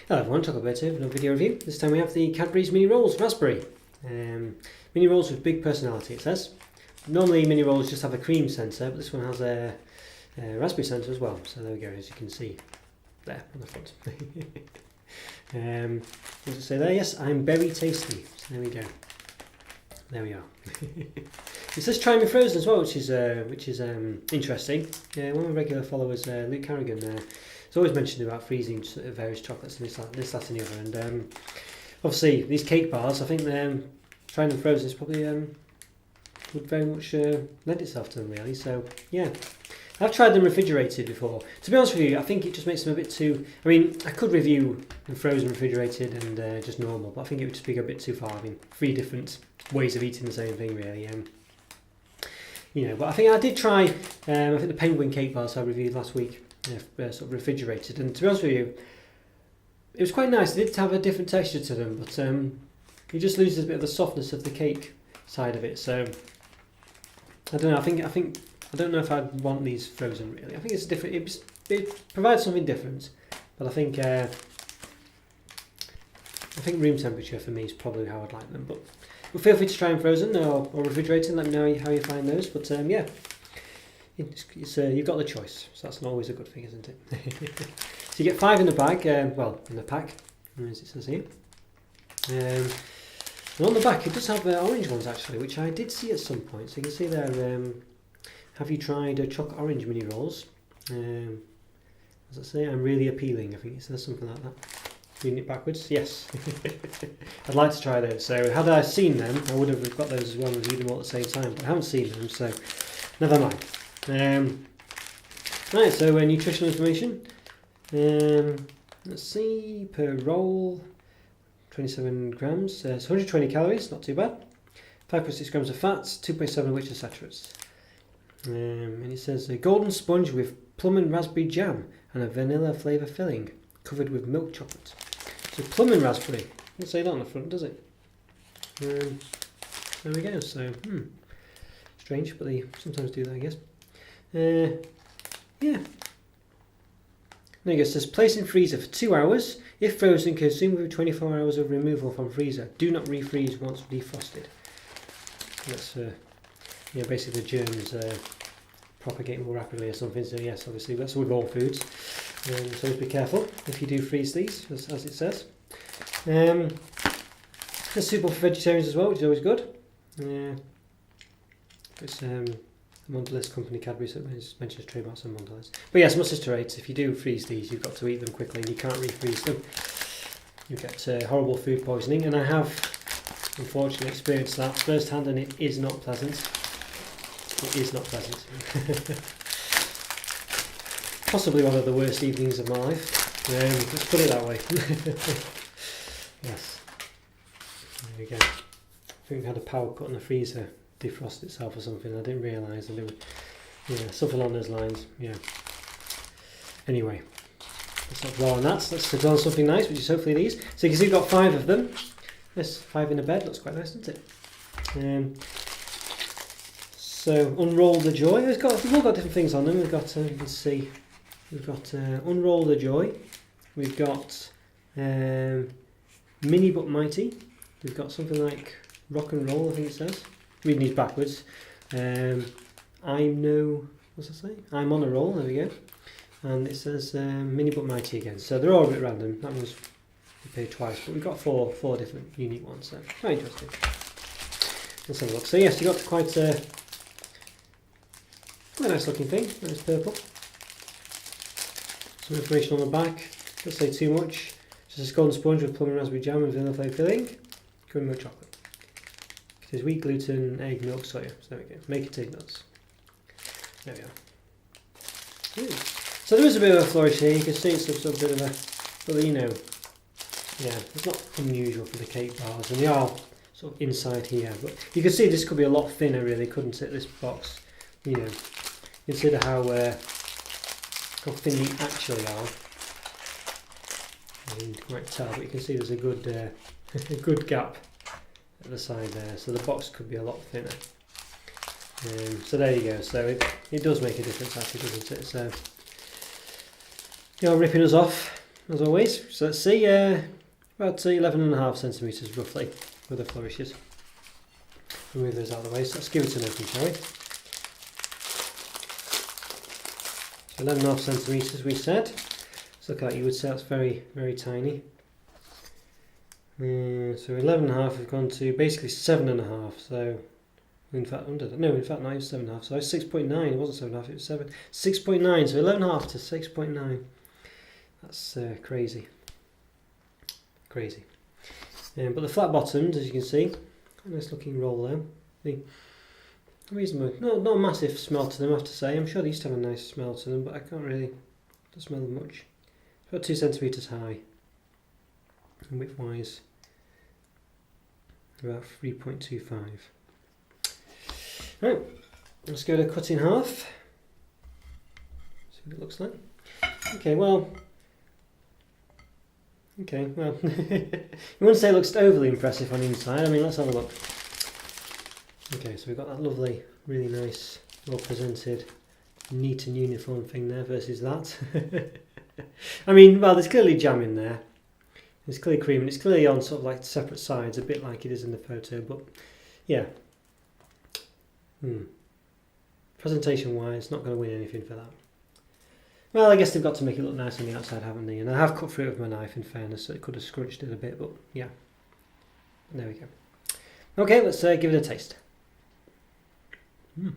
Hello everyone, Chocolo Roberto with another video review. This time we have the Cadbury's Mini Rolls Raspberry. Mini Rolls with big personality, it says. Normally Mini Rolls just have a cream centre, but this one has a raspberry centre as well. So there we go, as you can see there on the front. What does it say there? Yes, I'm very tasty. So there we go. There we are. It says try me frozen as well, which is interesting. One of my regular followers, Luke Carrigan, has always mentioned about freezing various chocolates and this, that, and the other. And obviously, these cake bars, I think trying them frozen is probably would very much lend itself to them, really. So yeah, I've tried them refrigerated before. To be honest with you, I think it just makes them a bit too. I mean, I could review them frozen, refrigerated, and just normal, but I think it would just be a bit too far. I mean, 3 different ways of eating the same thing, really. But I think I did try. I think the penguin cake bars I reviewed last week, sort of refrigerated, and to be honest with you, it was quite nice. They did have a different texture to them, but it just loses a bit of the softness of the cake side of it. So I don't know. I don't know if I'd want these frozen, really. I think it's different. It provides something different, but I think room temperature for me is probably how I'd like them. But feel free to try them frozen or refrigerated. Let me know how you find those. But yeah, you've got the choice, so that's not always a good thing, isn't it? So you get 5 in the bag. In the pack, as it says here. And on the back, it does have orange ones actually, which I did see at some point. So you can see there. Have you tried chocolate orange mini rolls? As I say, I'm really appealing. I think it says something like that. Reading it backwards, yes. I'd like to try those. So had I seen them, I would have got those as well and reviewed them all at the same time. But I haven't seen them, so never mind. Right, so nutritional information. Let's see, per roll, 27 grams. So it's 120 calories, not too bad. 5.6 grams of fats, 2.7 of which are saturates. And it says a golden sponge with plum and raspberry jam and a vanilla flavour filling, covered with milk chocolate. So plum and raspberry. Doesn't say that on the front, does it? There we go. So strange, but they sometimes do that, I guess. Yeah. There you go. It says place in freezer for 2 hours. If frozen, consume with 24 hours of removal from freezer. Do not refreeze once defrosted. That's basically the germs propagate more rapidly or something. So yes, obviously that's with all foods. So be careful if you do freeze these, as it says. It's suitable for vegetarians as well, which is always good. It's Mondelez company Cadbury, so it mentions trademarks on Mondelez. But yes, must iterate. If you do freeze these, you've got to eat them quickly and you can't refreeze them. You get horrible food poisoning, and I have unfortunately experienced that firsthand, and it is not pleasant. It is not pleasant. Possibly one of the worst evenings of my life. Let's put it that way. Yes. There we go. I think we had a power cut in the freezer, defrost itself or something. I didn't realise, and something along those lines. Yeah. Anyway, let's not dwell on that. Let's dwell on something nice, which is hopefully these. So you can see we've got 5 of them. Yes, 5 in a bed. Looks quite nice, doesn't it? So unroll the joy. We've all got different things on them. We've got you can see. We've got Unroll the Joy, we've got Mini But Mighty, we've got something like Rock and Roll, I think it says, reading these backwards. What's it say? I'm on a roll, there we go. And it says Mini But Mighty again, so they're all a bit random. That one's appeared twice, but we've got four different unique ones, so quite interesting. Let's have a look. So yes, you've got quite a nice looking thing, nice purple. Some information on the back, doesn't say too much. Just a golden sponge with plum and raspberry jam and vanilla flavour filling, covered with chocolate. It says wheat, gluten, egg, milk, soya. So there we go. Make it take nuts. There we are. Ooh. So there is a bit of a flourish here. You can see it's a bit of a, but it's not unusual for the cake bars, and they are sort of inside here. But you can see this could be a lot thinner, really, couldn't it? This box, consider how thin they actually are. You can't tell, but you can see there's a good gap at the side there, so the box could be a lot thinner. So there you go. So it does make a difference, actually, doesn't it? So ripping us off. as always. So let's see, about 11.5 centimetres roughly with the flourishes. Remove those out of the way, so let's give it an open, shall we? So 11.5 centimetres we said. So look at that, you would say that's very, very tiny. So 11.5 we've gone to basically 7.5, so in fact not even 7.5, so 6.9, it wasn't 7.5, it was 7, 6.9, so 11.5 to 6.9. That's crazy. But the flat bottoms, as you can see, a nice looking roll there. Reasonable, not a massive smell to them, I have to say. I'm sure they used to have a nice smell to them, but I can't really smell them much. It's about 2 centimetres high, and width-wise, about 3.25. Right, let's go to cut in half. See what it looks like. Okay, well, you wouldn't say it looks overly impressive on the inside. I mean, let's have a look. Okay, so we've got that lovely, really nice, well presented, neat and uniform thing there versus that. I mean, well, there's clearly jam in there. There's clearly cream, and it's clearly on sort of like separate sides, a bit like it is in the photo, but yeah. Presentation-wise, not going to win anything for that. Well, I guess they've got to make it look nice on the outside, haven't they? And I have cut through it with my knife, in fairness, so it could have scrunched it a bit, but yeah. There we go. Okay, let's give it a taste. Well,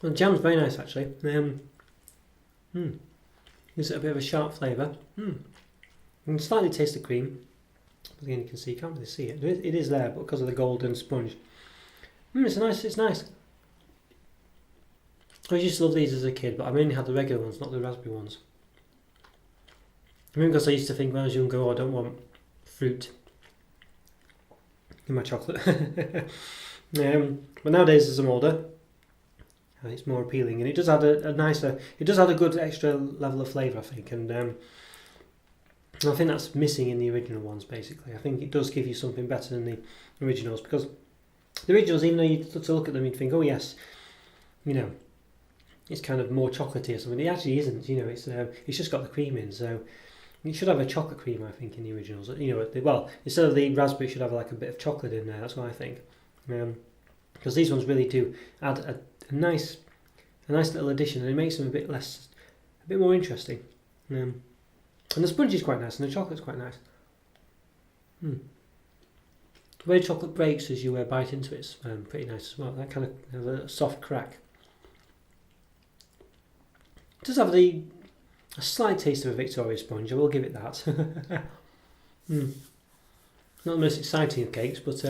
the jam's very nice, actually. Gives it a bit of a sharp flavour. You can slightly taste the cream. Again, you can see, you can't really see it. It is there, but because of the golden sponge. It's nice. I used to love these as a kid, but I mainly had the regular ones, not the raspberry ones. Maybe because I used to think when I was younger, oh, I don't want fruit in my chocolate. But nowadays, as I'm older, it's more appealing, and it does add a good extra level of flavour, I think, and I think that's missing in the original ones. Basically, I think it does give you something better than the originals, because the originals, even though you to look at them, you'd think, oh yes, it's kind of more chocolatey or something. It actually isn't. It's just got the cream in, so you should have a chocolate cream, I think, in the originals. Well, instead of the raspberry, it should have like a bit of chocolate in there. That's what I think. Because these ones really do add a nice little addition, and it makes them a bit more interesting. And the sponge is quite nice, and the chocolate's quite nice. The way chocolate breaks as you bite into it's pretty nice as well. That kind of has a soft crack. It does have a slight taste of a Victoria sponge, I will give it that. Not the most exciting of cakes, but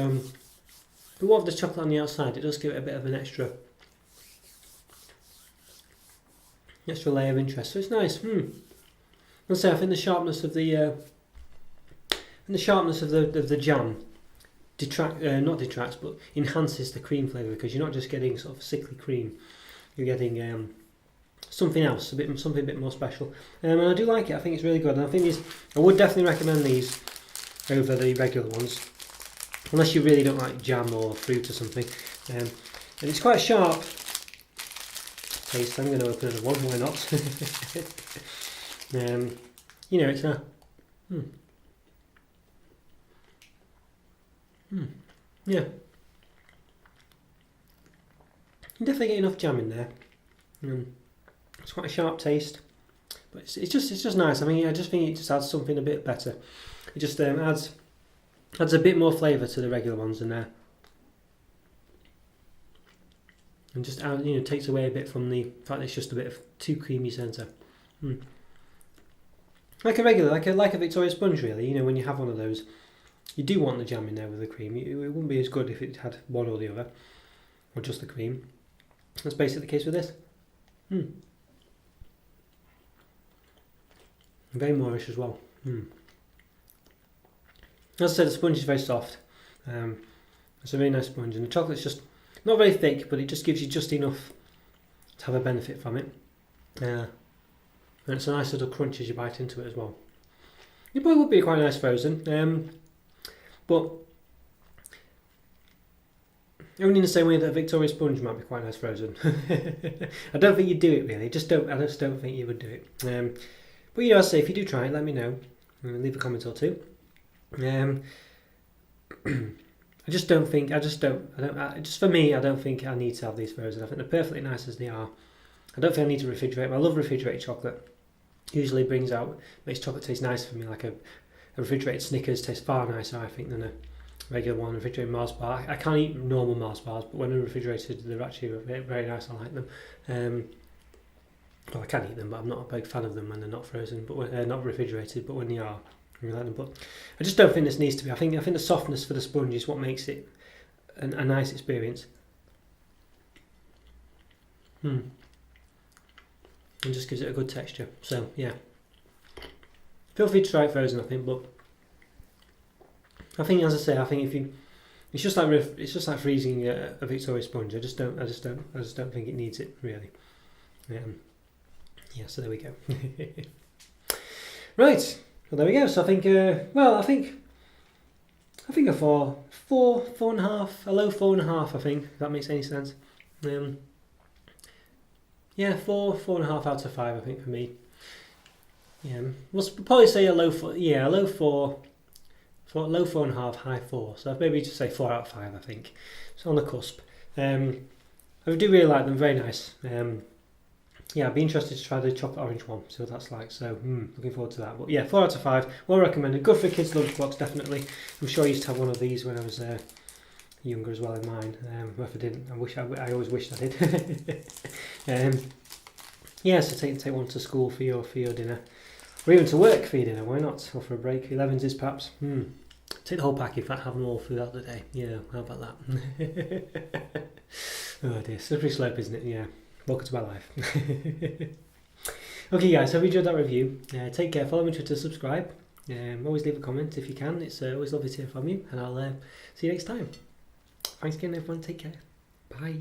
what with the chocolate on the outside, it does give it a bit of an extra layer of interest. So it's nice. I'll say I think the sharpness of the jam not detracts, but enhances the cream flavour, because you're not just getting sort of sickly cream, you're getting something else, something a bit more special. And I do like it. I think it's really good, and I would definitely recommend these over the regular ones, unless you really don't like jam or fruit or something. And it's quite a sharp taste. I'm going to open another one. Why not? It's a yeah. You definitely get enough jam in there. It's quite a sharp taste, but it's just nice. I mean, I just think it just adds something a bit better. It just adds a bit more flavour to the regular ones in there, and just takes away a bit from the fact that it's just a bit of too creamy centre. Like a Victoria sponge, really. When you have one of those, you do want the jam in there with the cream. It wouldn't be as good if it had one or the other, or just the cream. That's basically the case with this. Very moreish as well. As I said, the sponge is very soft. It's a very nice sponge, and the chocolate's just not very thick, but it just gives you just enough to have a benefit from it. And it's a nice little crunch as you bite into it as well. It probably would be quite nice frozen, but Only in the same way that a Victoria sponge might be quite nice frozen. I don't think you'd do it really. I just don't think you would do it. But you know, I say if you do try it, let me know. Leave a comment or two. I just don't think. Just for me, I don't think I need to have these frozen. I think they're perfectly nice as they are. I don't think I need to refrigerate them. I love refrigerated chocolate. Usually makes chocolate taste nice for me. Like a refrigerated Snickers tastes far nicer, I think, than a regular one. Refrigerated Mars bar. I can't eat normal Mars bars, but when they're refrigerated, they're actually very nice. I like them. Well, I can eat them, but I'm not a big fan of them when they're not frozen, but when, not refrigerated. But when they are, I like them. But I just don't think this needs to be. I think the softness for the sponge is what makes it a nice experience. And just gives it a good texture. So yeah, feel free to try it frozen. I think, but I think, as I say, I think if you, it's just like freezing a Victoria sponge. I just don't think it needs it really. Yeah, so there we go. Right, well there we go. So I think, I think a 4.5, a low 4.5. I think, if that makes any sense. Yeah, 4.5 out of 5. I think for me. Yeah, we'll probably say a low 4. Yeah, a low 4. Low 4.5, high 4. So maybe just say 4 out of 5. I think it's on the cusp. I do really like them. Very nice. Yeah, I'd be interested to try the chocolate orange one, see what that's like. So, looking forward to that. But yeah, 4 out of 5. Well recommended. Good for a kid's lunchbox, definitely. I'm sure I used to have one of these when I was younger as well in mine. If I didn't, I always wished I did. Yeah, so take one to school for your dinner, or even to work for your dinner. Why not? Or for a break. 11s is perhaps. Take the whole pack. In fact, have them all throughout the day. Yeah, how about that? Oh dear, slippery slope, isn't it? Yeah. Welcome to my life. Okay guys, hope you enjoyed that review. Take care, follow me on Twitter, subscribe. Always leave a comment if you can. It's always lovely to hear from you, and I'll see you next time. Thanks again everyone, take care. Bye.